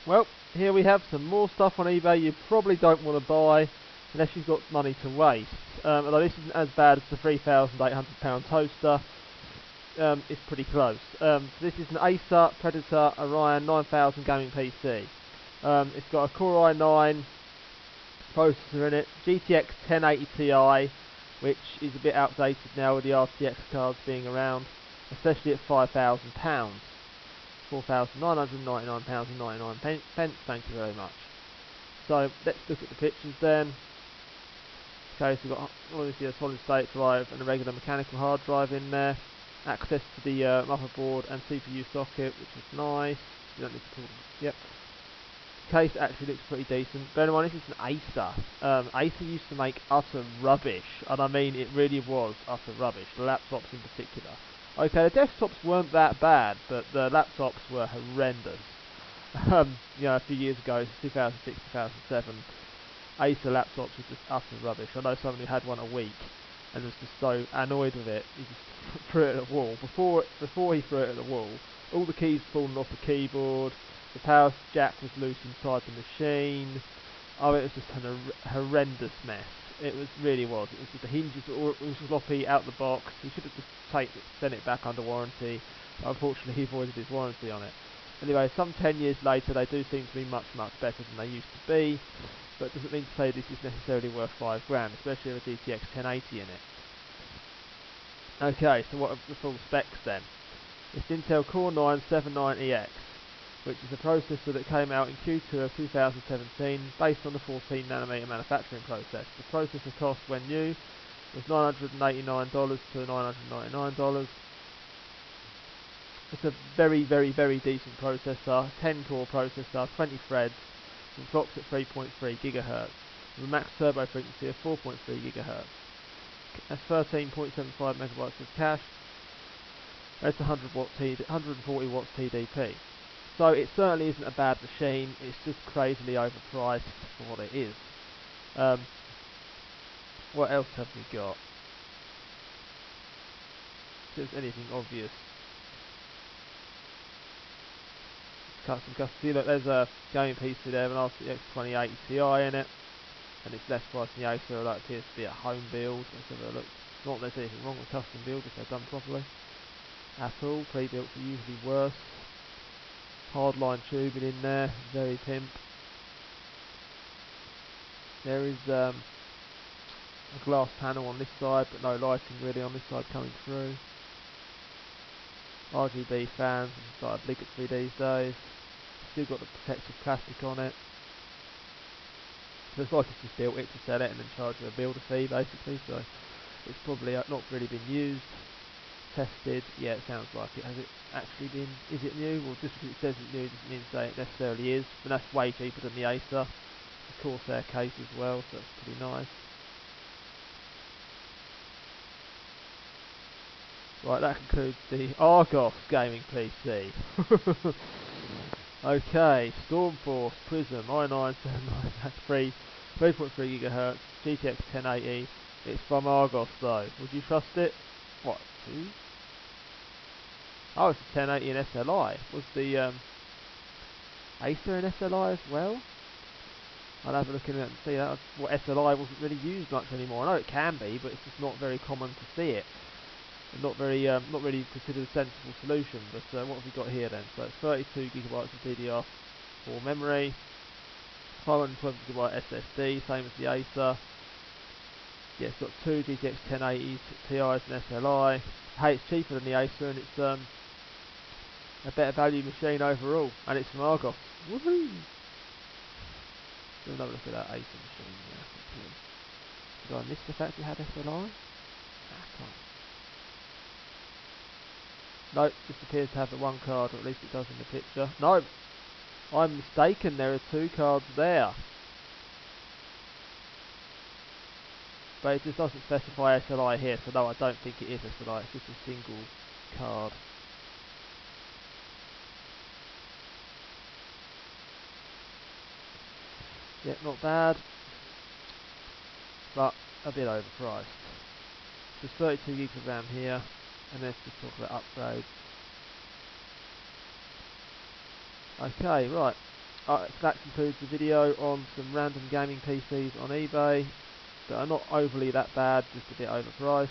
Well, here we have some more stuff on eBay you probably don't want to buy unless you've got money to waste. Although this isn't as bad as the £3,800 toaster, it's pretty close. So this is an Acer Predator Orion 9000 gaming PC. It's got a Core i9 processor in it, GTX 1080 Ti, which is a bit outdated now with the RTX cards being around, especially at £5,000. £4,999.99. Thank you very much. So let's look at the pictures then. Okay, so we've got obviously a solid state drive and a regular mechanical hard drive in there. Access to the motherboard and CPU socket, which is nice. You don't need to pull them. Yep. Case actually looks pretty decent. Bear in mind, this is an Acer. Acer used to make utter rubbish, and I mean it really was utter rubbish. The laptops in particular. Okay, the desktops weren't that bad, but the laptops were horrendous. A few years ago, 2006, 2007, Acer laptops were just utter rubbish. I know someone who had one a week and was just so annoyed with it, he just threw it at the wall. Before he threw it at the wall, all the keys fallen off the keyboard, the power jack was loose inside the machine. Oh, it was just a horrendous mess. It really was. It was just the hinges were all sloppy out the box. He should have just sent it back under warranty. Unfortunately, he voided his warranty on it. Anyway, some 10 years later, they do seem to be much better than they used to be. But it doesn't mean to say this is necessarily worth £5,000, especially with a GTX 1080 in it. Okay, so what are the full specs then? It's Intel Core 9 790X, which is a processor that came out in Q2 of 2017 based on the 14nm manufacturing process. The processor cost when new was $989 to $999. It's a very decent processor, 10 core processor, 20 threads, and clocks at 3.3 GHz, with a max turbo frequency of 4.3 GHz. That's 13.75 megabytes of cache. That's 140 watts TDP. So it certainly isn't a bad machine, it's just crazily overpriced for what it is. What else have we got? If there's anything obvious. See, look, there's a gaming PC there, an RTX 2080 Ti in it, and it's less priced than the Acer, that appears to be a home build. Let's have a look. Not that there's anything wrong with custom build if they're done properly. At all, pre-builts are usually worse. Hardline tubing in there, very pimp. There is a glass panel on this side, but no lighting really on this side coming through. RGB fans, which is like obligatory these days. Still got the protective plastic on it. Looks like it's just built it to sell it and then charge you a builder fee basically, so it's probably not really been used. Tested, yeah, it sounds like it. Has it actually been, is it new? Well, just because it says it's new doesn't mean to say it necessarily is, but that's way cheaper than the Acer. The Corsair case as well, so that's pretty nice. Right, that concludes the Argos gaming PC. Okay, Stormforce Prism i9 7993 3.3 GHz GTX 1080. It's from Argos though. Would you trust it? What? 2? Oh, it's a 1080 in SLI. Was the Acer in SLI as well? I'll have a look in it and see that. What SLI wasn't really used much anymore. I know it can be, but it's just not very common to see it. Not really considered a sensible solution. But what have we got here then? So it's 32 gigabytes of DDR4 memory, 512 gigabyte SSD, same as the Acer. Yeah, it's got two GTX 1080s, Ti's and SLI. Hey, it's cheaper than the Acer and it's a better value machine overall, and it's from Argos. Woohoo! We'll have a look at that Acer machine there. Did I miss the fact it had SLI? I can't. Nope, just appears to have the one card, or at least it does in the picture. No, I'm mistaken, there are two cards there. But it just doesn't specify SLI here, so no, I don't think it is SLI, it's just a single card. Yep, not bad, but a bit overpriced. There's 32 gigs of RAM here, and let's just talk about upgrades. Okay, right. that concludes the video on some random gaming PCs on eBay that are not overly that bad, just a bit overpriced.